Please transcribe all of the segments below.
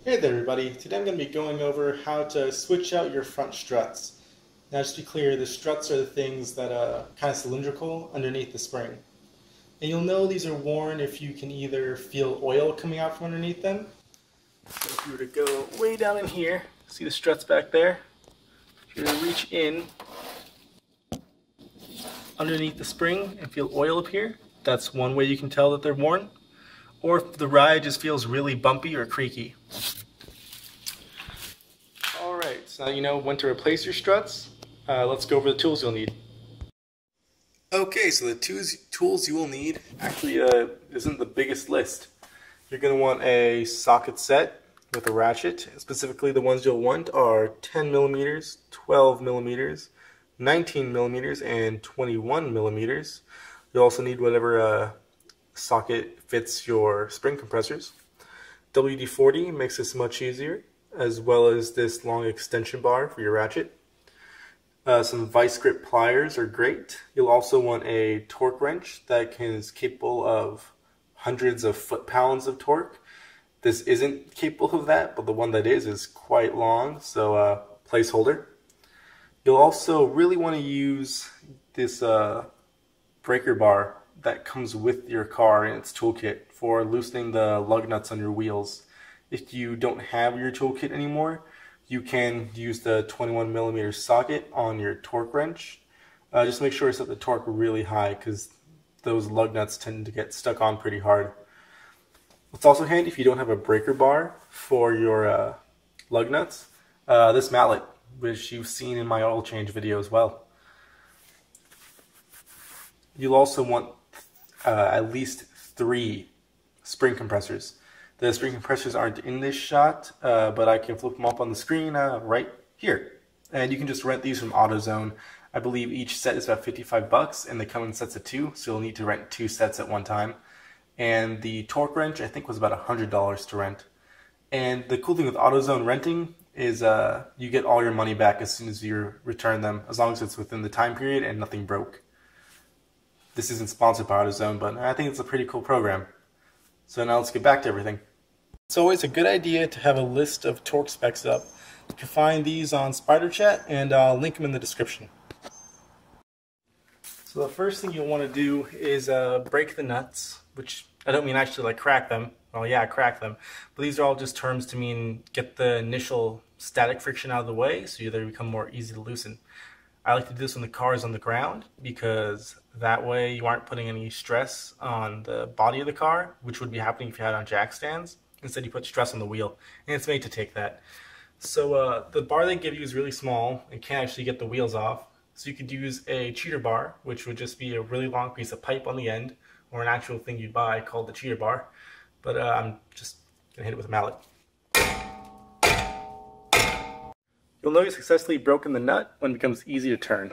Hey there everybody, today I'm going to be going over how to switch out your front struts. Now just to be clear, the struts are the things that are kind of cylindrical underneath the spring. And you'll know these are worn if you can either feel oil coming out from underneath them. So if you were to go way down in here, see the struts back there? If you were to reach in underneath the spring and feel oil appear, that's one way you can tell that they're worn. Or if the ride just feels really bumpy or creaky. Alright, so now you know when to replace your struts. Let's go over the tools you'll need. Okay, so the tools you will need actually isn't the biggest list. You're going to want a socket set with a ratchet. Specifically, the ones you'll want are 10 millimeters, 12 millimeters, 19 millimeters, and 21 millimeters. You'll also need whatever socket fits your spring compressors. WD-40 makes this much easier, as well as this long extension bar for your ratchet. Some vice grip pliers are great. You'll also want a torque wrench that is capable of hundreds of foot-pounds of torque. This isn't capable of that, but the one that is quite long, so placeholder. You'll also really want to use this breaker bar that comes with your car in its toolkit for loosening the lug nuts on your wheels. If you don't have your toolkit anymore, you can use the 21 millimeter socket on your torque wrench. Just make sure to set the torque really high because those lug nuts tend to get stuck on pretty hard. It's also handy if you don't have a breaker bar for your lug nuts. This mallet, which you've seen in my oil change video as well. You'll also want at least 3 spring compressors. The spring compressors aren't in this shot, but I can flip them up on the screen right here. And you can just rent these from AutoZone. I believe each set is about 55 bucks, and they come in sets of 2, so you'll need to rent 2 sets at one time. And the torque wrench, I think, was about $100 to rent. And the cool thing with AutoZone renting is you get all your money back as soon as you return them, as long as it's within the time period and nothing broke. This isn't sponsored by AutoZone, but I think it's a pretty cool program. So now let's get back to everything. It's always a good idea to have a list of torque specs up. You can find these on Spyder Chat, and I'll link them in the description. So the first thing you'll want to do is break the nuts, which I don't mean actually like crack them. Well, yeah, crack them. But these are all just terms to mean get the initial static friction out of the way so they become more easy to loosen. I like to do this when the car is on the ground because that way you aren't putting any stress on the body of the car, which would be happening if you had it on jack stands. Instead you put stress on the wheel, and it's made to take that. So the bar they give you is really small and can't actually get the wheels off. So you could use a cheater bar, which would just be a really long piece of pipe on the end, or an actual thing you buy called the cheater bar. But I'm just going to hit it with a mallet. You'll know you successfully broken the nut when it becomes easy to turn.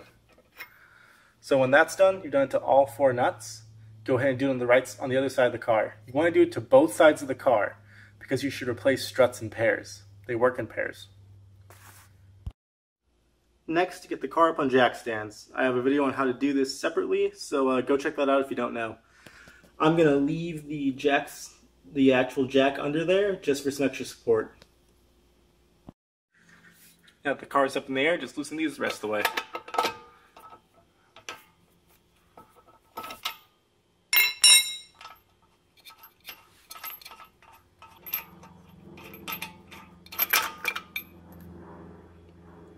So when that's done, you've done it to all 4 nuts. Go ahead and do it on the other side of the car. You want to do it to both sides of the car because you should replace struts in pairs. They work in pairs. Next, to get the car up on jack stands. I have a video on how to do this separately, so go check that out if you don't know. I'm going to leave the actual jack under there just for some extra support. Now that the car's up in the air, just loosen these the rest of the way.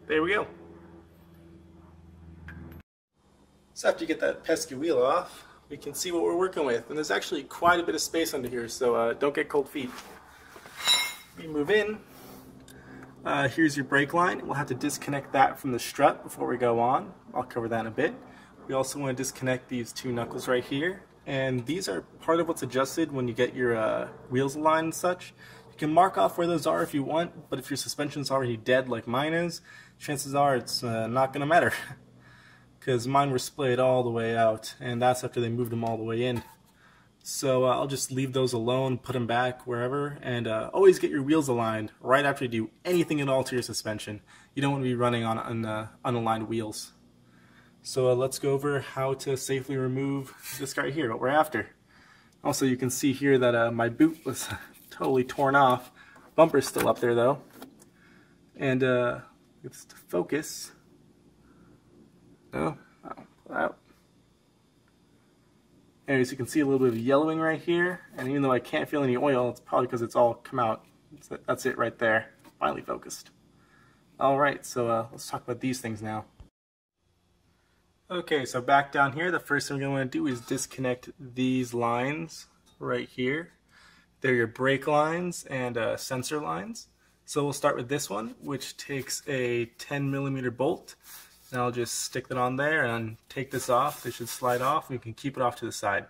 There we go. So after you get that pesky wheel off, we can see what we're working with. And there's actually quite a bit of space under here, so don't get cold feet. We move in. Here's your brake line. We'll have to disconnect that from the strut before we go on. I'll cover that in a bit. We also want to disconnect these 2 knuckles right here. And these are part of what's adjusted when you get your wheels aligned and such. You can mark off where those are if you want, but if your suspension's already dead like mine is, chances are it's not going to matter. Because mine were splayed all the way out, and that's after they moved them all the way in. So I'll just leave those alone, put them back wherever, and always get your wheels aligned right after you do anything at all to your suspension. You don't want to be running on unaligned wheels. So let's go over how to safely remove this guy here, what we're after. Also, you can see here that my boot was totally torn off bumper's still up there though. And it's to focus. No, pull out. And as you can see, a little bit of yellowing right here. And even though I can't feel any oil, it's probably because it's all come out. That's it right there. Finally focused. Alright, so let's talk about these things now. Okay, so back down here, the first thing we're going to do is disconnect these lines right here. They're your brake lines and sensor lines. So we'll start with this one, which takes a 10mm bolt. And I'll just stick that on there and take this off. It should slide off. We can keep it off to the side.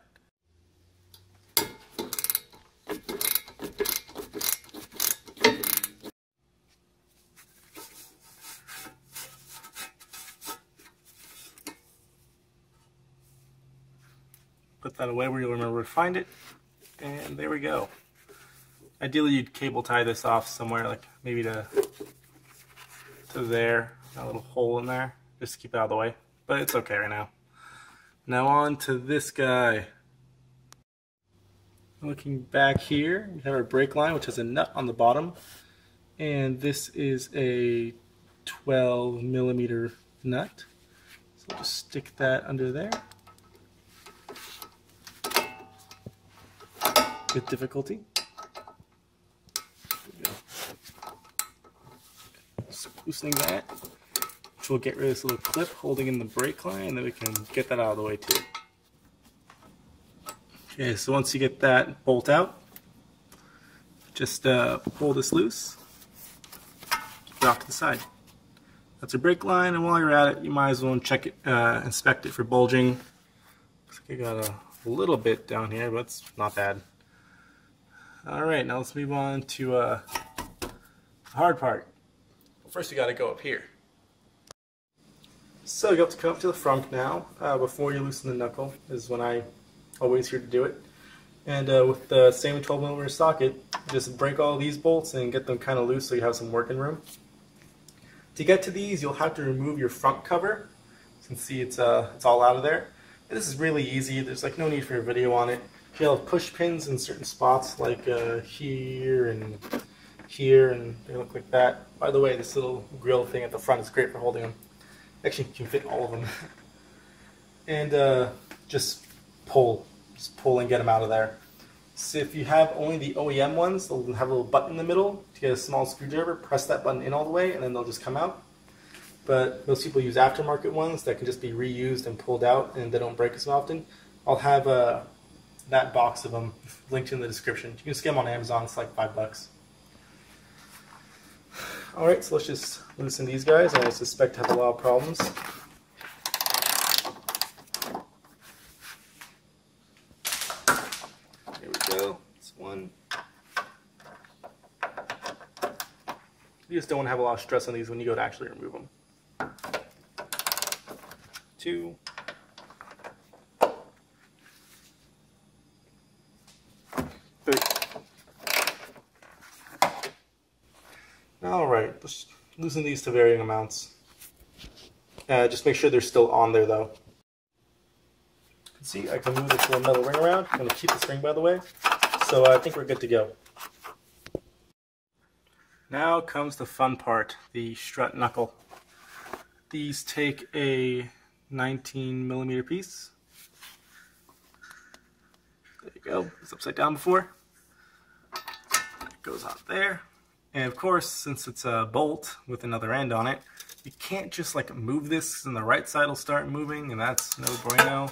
Put that away where you'll remember where to find it. And there we go. Ideally you'd cable tie this off somewhere, like maybe to there. Got a little hole in there, just to keep it out of the way. But it's okay right now. Now on to this guy. Looking back here, we have our brake line, which has a nut on the bottom. And this is a 12mm nut. So I'll just stick that under there. With difficulty. Just loosening that, which will get rid of this little clip holding in the brake line, and then we can get that out of the way too. Okay, so once you get that bolt out, just pull this loose, keep it off to the side. That's your brake line, and while you're at it, you might as well check it, inspect it for bulging. Looks like I got a little bit down here, but it's not bad. Alright, now let's move on to the hard part. First we got to go up here. So you have to come up to the front now, before you loosen the knuckle, is when I always here to do it. And with the same 12mm socket, just break all these bolts and get them kind of loose so you have some working room. To get to these, you'll have to remove your front cover. You can see it's all out of there. And this is really easy. There's like no need for a video on it. You'll have push pins in certain spots, like here and here, and they look like that. By the way, this little grill thing at the front is great for holding them. Actually, you can fit all of them. And just pull and get them out of there. So if you have only the OEM ones, they'll have a little button in the middle to get a small screwdriver. Press that button in all the way, and then they'll just come out. But most people use aftermarket ones that can just be reused and pulled out, and they don't break as often. I'll have that box of them linked in the description. You can just get them on Amazon. It's like $5. Alright, so let's just loosen these guys. I suspect have a lot of problems. There we go. That's one. You just don't want to have a lot of stress on these when you go to actually remove them. Two. Three. Alright, let's loosen these to varying amounts. Just make sure they're still on there though. You can see I can move this little metal ring around. I'm going to keep this ring by the way. So I think we're good to go. Now comes the fun part, the strut knuckle. These take a 19mm piece. There you go. It's upside down before. It goes out there. And of course, since it's a bolt with another end on it, you can't just like move this and the right side will start moving, and that's no bueno.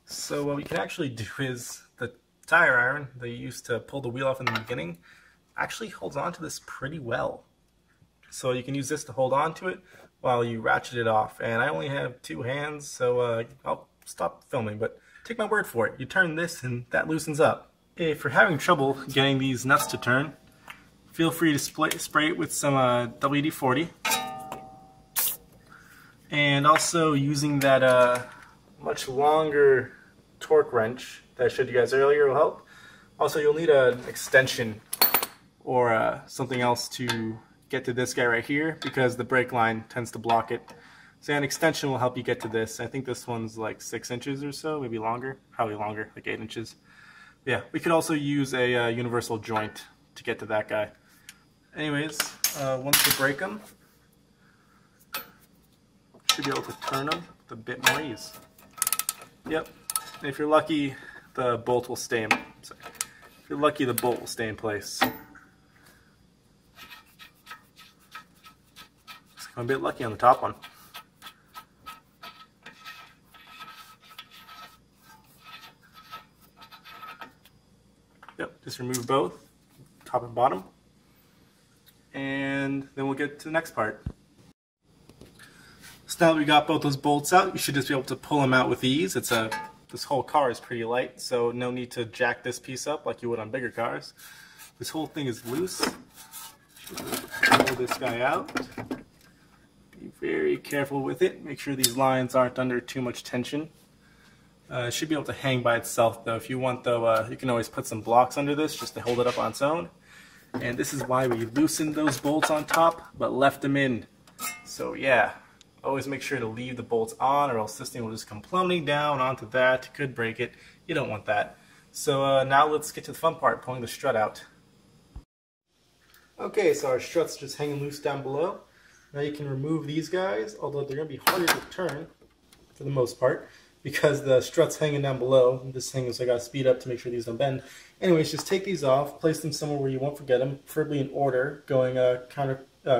So what we can actually do is the tire iron that you used to pull the wheel off in the beginning actually holds on to this pretty well. So you can use this to hold on to it while you ratchet it off. And I only have two hands, so I'll stop filming, but take my word for it. You turn this and that loosens up. If you're having trouble getting these nuts to turn, feel free to spray it with some WD-40. And also using that much longer torque wrench that I showed you guys earlier will help. Also, you'll need an extension or something else to get to this guy right here because the brake line tends to block it. So an extension will help you get to this. I think this one's like 6 inches or so, maybe longer, probably longer, like 8 inches. Yeah, we could also use a universal joint to get to that guy. anyways, once you break them, you should be able to turn them with a bit more ease. Yep, and if you're lucky, the bolt will stay in. Sorry. If you're lucky, the bolt will stay in place. I'm a bit lucky on the top one. Yep, just remove both, top and bottom. And then we'll get to the next part. So now that we got both those bolts out, you should just be able to pull them out with ease. This whole car is pretty light, so no need to jack this piece up like you would on bigger cars. This whole thing is loose. Pull this guy out. Be very careful with it. Make sure these lines aren't under too much tension. It should be able to hang by itself though. If you want though, you can always put some blocks under this just to hold it up on its own. And this is why we loosened those bolts on top, but left them in. So yeah, always make sure to leave the bolts on or else this thing will just come plummeting down onto that. Could break it. You don't want that. So now let's get to the fun part, pulling the strut out. Okay, so our strut's just hanging loose down below. Now you can remove these guys, although they're going to be harder to turn for the most part because the strut's hanging down below. This thing is, I got to speed up to make sure these don't bend. Anyways, just take these off, place them somewhere where you won't forget them, preferably in order, going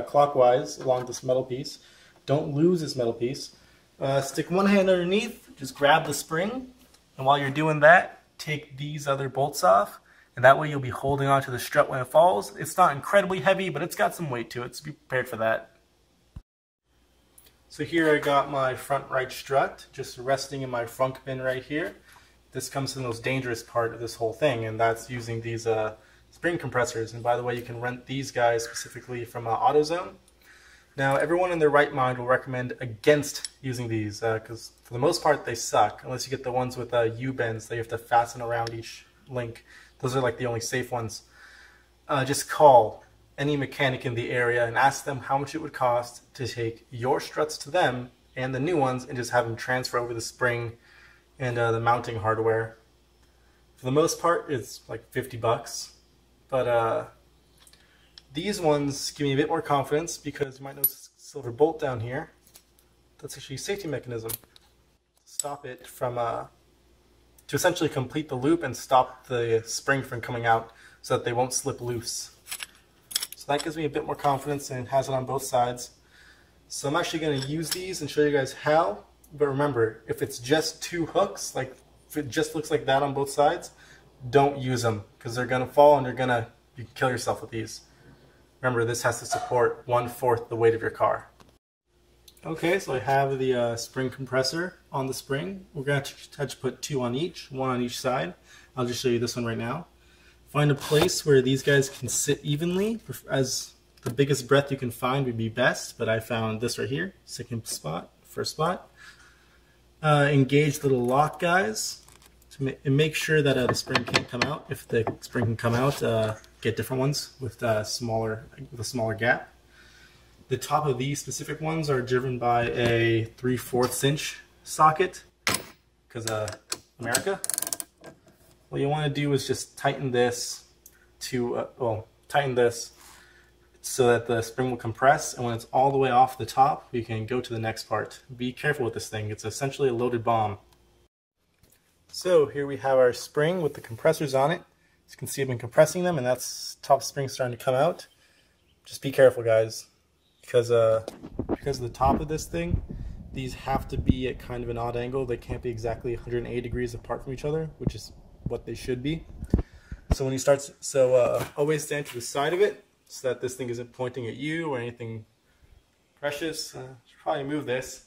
clockwise along this metal piece. Don't lose this metal piece. Stick one hand underneath, just grab the spring, and while you're doing that, take these other bolts off, and that way you'll be holding onto the strut when it falls. It's not incredibly heavy, but it's got some weight to it, so be prepared for that. So here I got my front right strut just resting in my frunk bin right here. This comes to the most dangerous part of this whole thing, and that's using these spring compressors. And by the way, you can rent these guys specifically from AutoZone. Now, everyone in their right mind will recommend against using these because for the most part they suck, unless you get the ones with U-bends that you have to fasten around each link. Those are like the only safe ones. Just call any mechanic in the area and ask them how much it would cost to take your struts to them and the new ones and just have them transfer over the spring and the mounting hardware. For the most part, it's like 50 bucks. But these ones give me a bit more confidence because you might notice a silver bolt down here. That's actually a safety mechanism to stop it from, to essentially complete the loop and stop the spring from coming out so that they won't slip loose. So that gives me a bit more confidence and has it on both sides. So I'm actually going to use these and show you guys how. But remember, if it's just two hooks, like if it just looks like that on both sides, don't use them because they're going to fall and you can kill yourself with these. Remember, this has to support 1/4 the weight of your car. Okay, so I have the spring compressor on the spring. We're going to have to put two on each, one on each side. I'll just show you this one right now. Find a place where these guys can sit evenly. As the biggest breadth you can find would be best, but I found this right here, second spot, first spot. Engage the little lock guys to make sure that the spring can't come out. If the spring can come out, get different ones with a smaller gap. The top of these specific ones are driven by a 3/4 inch socket because America. What you want to do is just tighten this to tighten this so that the spring will compress, and when it's all the way off the top, we can go to the next part. Be careful with this thing. It's essentially a loaded bomb. So here we have our spring with the compressors on it. As you can see, I've been compressing them, and that's top spring starting to come out. Just be careful, guys, because of the top of this thing, these have to be at kind of an odd angle. They can't be exactly 180 degrees apart from each other, which is what they should be. So when you start, always stand to the side of it so that this thing isn't pointing at you or anything precious. Should probably move this.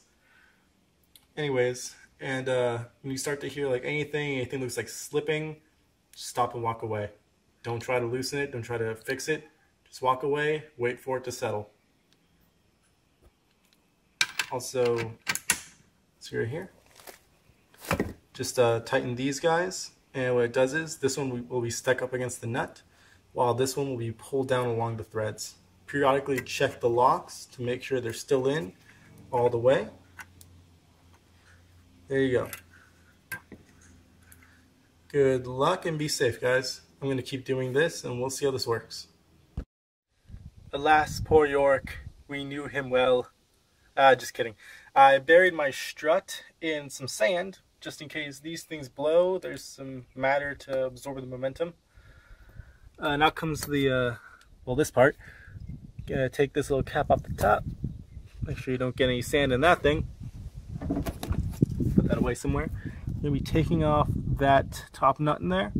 Anyways, and when you start to hear like anything looks like slipping, just stop and walk away. Don't try to loosen it. Don't try to fix it. Just walk away. Wait for it to settle. Also, see right here. Just tighten these guys. And what it does is, this one will be stuck up against the nut, while this one will be pulled down along the threads. Periodically check the locks to make sure they're still in all the way. There you go. Good luck and be safe, guys. I'm going to keep doing this and we'll see how this works. Alas, poor York, we knew him well. Just kidding. I buried my strut in some sand, just in case these things blow. There's some matter to absorb the momentum. Now comes the, well, this part. Gonna take this little cap off the top. Make sure you don't get any sand in that thing. Put that away somewhere. I'm gonna be taking off that top nut in there.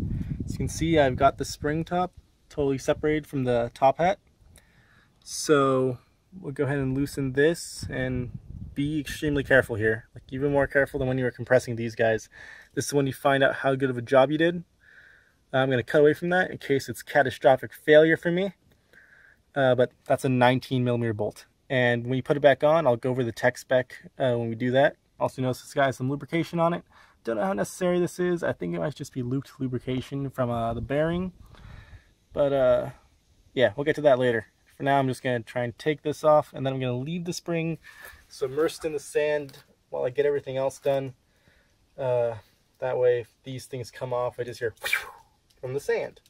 As you can see, I've got the spring top totally separated from the top hat. So we'll go ahead and loosen this and be extremely careful here. Like even more careful than when you were compressing these guys. This is when you find out how good of a job you did. I'm going to cut away from that in case it's catastrophic failure for me. But that's a 19mm bolt. And when you put it back on, I'll go over the tech spec when we do that. Also notice this guy has some lubrication on it. Don't know how necessary this is. I think it might just be looped lubrication from the bearing. But yeah, we'll get to that later. For now, I'm just going to try and take this off, and then I'm going to leave the spring submersed in the sand while I get everything else done. That way, if these things come off, I just hear from the sand.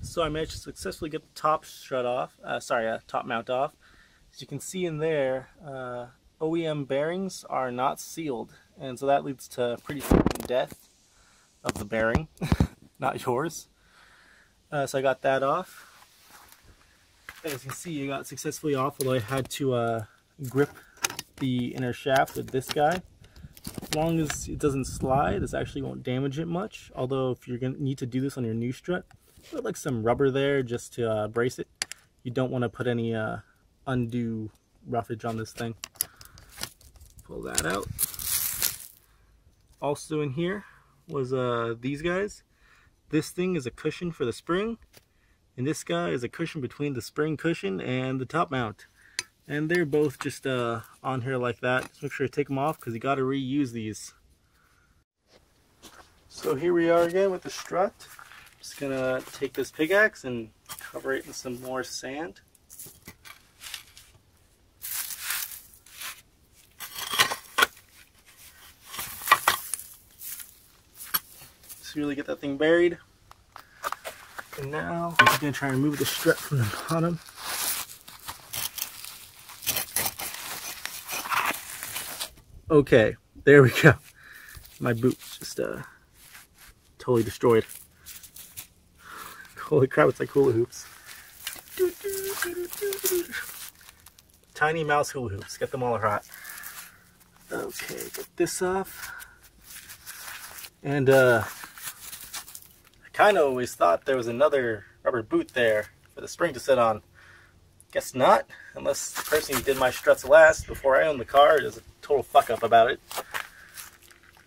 So I managed to successfully get the top strut off, top mount off. As you can see in there, OEM bearings are not sealed, and so that leads to pretty certain death of the bearing, not yours. So I got that off. As you can see, it got successfully off, although I had to grip the inner shaft with this guy. As long as it doesn't slide, this actually won't damage it much. Although if you're going to need to do this on your new strut, put like some rubber there just to brace it. You don't want to put any undue roughage on this thing. Pull that out. Also in here was these guys. This thing is a cushion for the spring. And this guy is a cushion between the spring cushion and the top mount. And they're both just on here like that. Just make sure you take them off because you got to reuse these. So here we are again with the strut. Just going to take this pickaxe and cover it in some more sand. Just really get that thing buried. And now I'm just going to try and remove the strut from the bottom. Okay, there we go. My boot's just totally destroyed. Holy crap, it's like hula hoops. Tiny mouse hula hoops. Get them all hot. Okay, get this off. And I kind of always thought there was another rubber boot there for the spring to sit on. Guess not, unless the person who did my struts last before I owned the car is a total fuck up about it.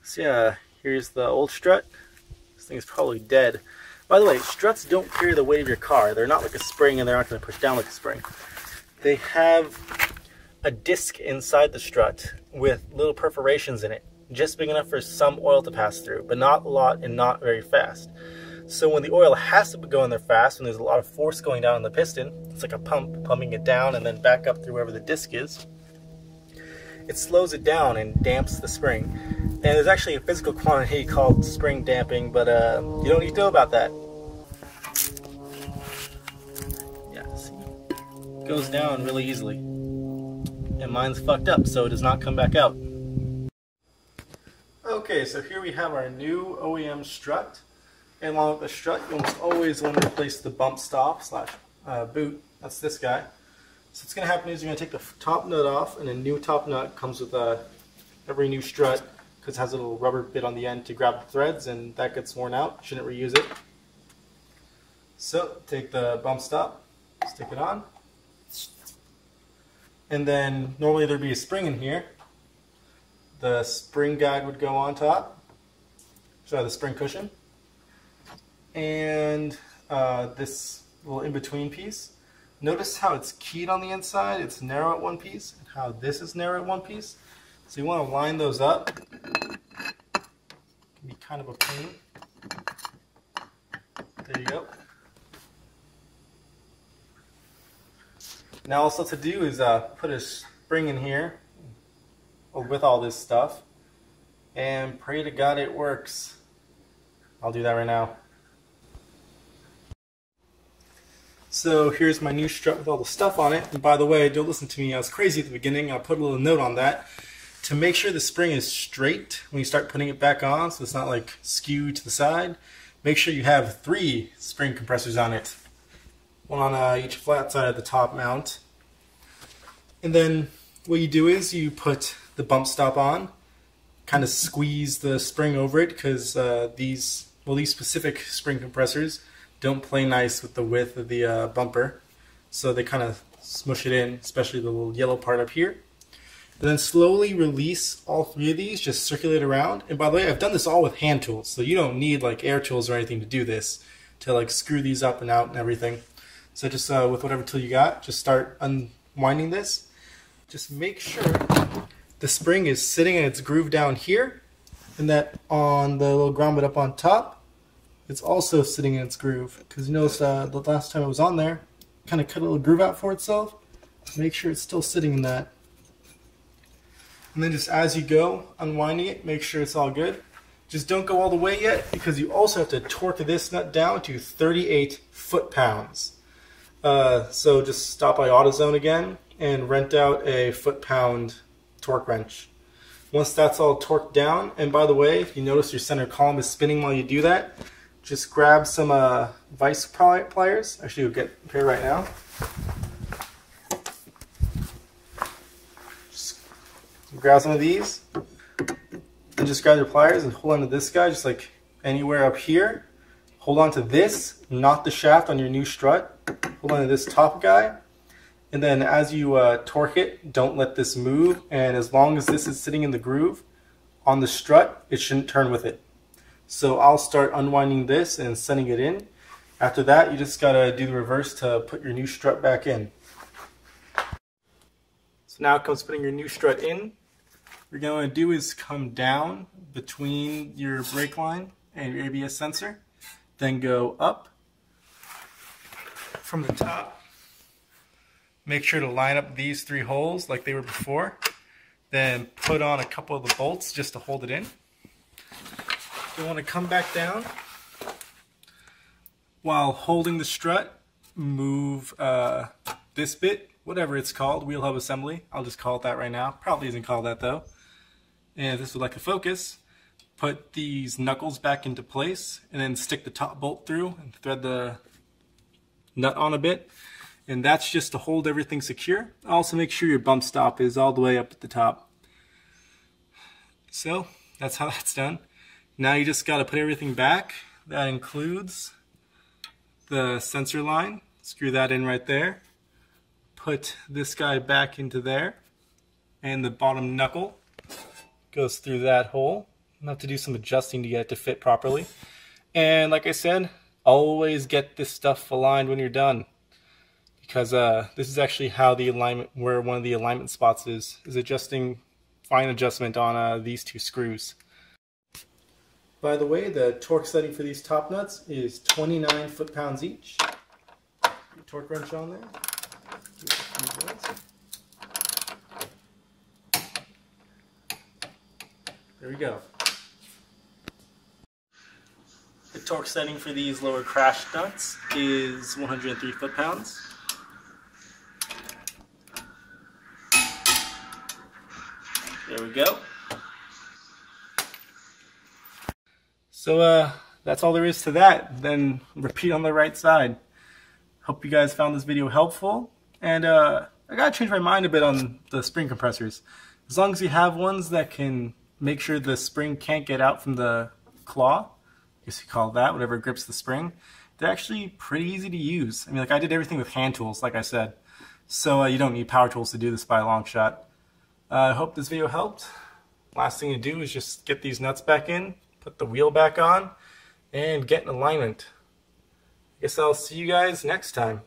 So yeah, here's the old strut. This thing is probably dead. By the way, struts don't carry the weight of your car. They're not like a spring and they're not going to push down like a spring. They have a disc inside the strut with little perforations in it, just big enough for some oil to pass through, but not a lot and not very fast. So when the oil has to go in there fast, when there's a lot of force going down on the piston, it's like a pump pumping it down and then back up through wherever the disc is. It slows it down and damps the spring. And there's actually a physical quantity called spring damping, but you don't need to know about that. Yeah, see, it goes down really easily. And mine's fucked up, so it does not come back out. Okay, so here we have our new OEM strut. And along with the strut, you almost always want to replace the bump stop slash boot. That's this guy. So what's going to happen is you're going to take the top nut off, and a new top nut comes with every new strut because it has a little rubber bit on the end to grab the threads, and that gets worn out. Shouldn't reuse it. So take the bump stop, stick it on, and then normally there'd be a spring in here. The spring guide would go on top. So the spring cushion. And this little in-between piece. Notice how it's keyed on the inside, it's narrow at one piece, and how this is narrow at one piece. So you want to line those up. It can be kind of a pain. There you go. Now all to do is put a spring in here with all this stuff and pray to God it works. I'll do that right now. So here's my new strut with all the stuff on it. And by the way, don't listen to me, I was crazy at the beginning. I'll put a little note on that. To make sure the spring is straight when you start putting it back on, so it's not like skewed to the side, make sure you have 3 spring compressors on it. One on each flat side of the top mount. And then what you do is you put the bump stop on, kind of squeeze the spring over it, because these specific spring compressors don't play nice with the width of the bumper, so they kind of smush it in, especially the little yellow part up here. And then slowly release all 3 of these, just circulate around. And by the way, I've done this all with hand tools, so you don't need like air tools or anything to do this, to like screw these up and out and everything. So just with whatever tool you got, just start unwinding this. Just make sure the spring is sitting in its groove down here, and that on the little grommet up on top, it's also sitting in its groove. Because you notice the last time it was on there, kind of cut a little groove out for itself. Make sure it's still sitting in that. And then just as you go, unwinding it, make sure it's all good. Just don't go all the way yet, because you also have to torque this nut down to 38 foot-pounds. So just stop by AutoZone again and rent out a foot-pound torque wrench. Once that's all torqued down, and by the way, if you notice your center column is spinning while you do that, just grab some vice pliers. Actually, we'll get a pair right now. Just grab some of these, and just grab your pliers and hold on to this guy, just like anywhere up here. Hold on to this, not the shaft on your new strut. Hold on to this top guy. And then as you torque it, don't let this move. And as long as this is sitting in the groove on the strut, it shouldn't turn with it. So I'll start unwinding this and sending it in. After that, you just gotta do the reverse to put your new strut back in. So now it comes putting your new strut in. What you're gonna do is come down between your brake line and your ABS sensor, then go up from the top. Make sure to line up these 3 holes like they were before. Then put on a couple of the bolts just to hold it in. You want to come back down. While holding the strut, move this bit, whatever it's called, wheel hub assembly. I'll just call it that right now. Probably isn't called that though. And if this would like a focus, put these knuckles back into place and then stick the top bolt through and thread the nut on a bit. And that's just to hold everything secure. Also make sure your bump stop is all the way up at the top. So that's how that's done. Now you just got to put everything back. That includes the sensor line. Screw that in right there. Put this guy back into there. And the bottom knuckle goes through that hole. I'll have to do some adjusting to get it to fit properly. And like I said, always get this stuff aligned when you're done. Because this is actually how the alignment, where one of the alignment spots is adjusting, fine adjustment on these 2 screws. By the way, the torque setting for these top nuts is 29 foot-pounds each. Torque wrench on there. There we go. The torque setting for these lower crash nuts is 103 foot-pounds. There we go. So that's all there is to that. Then repeat on the right side. Hope you guys found this video helpful. And I gotta change my mind a bit on the spring compressors. As long as you have ones that can make sure the spring can't get out from the claw, I guess you call it that, whatever grips the spring, they're actually pretty easy to use. I mean, like I did everything with hand tools, like I said. So you don't need power tools to do this by a long shot. I hope this video helped. Last thing to do is just get these nuts back in, put the wheel back on, and get in alignment. I guess I'll see you guys next time.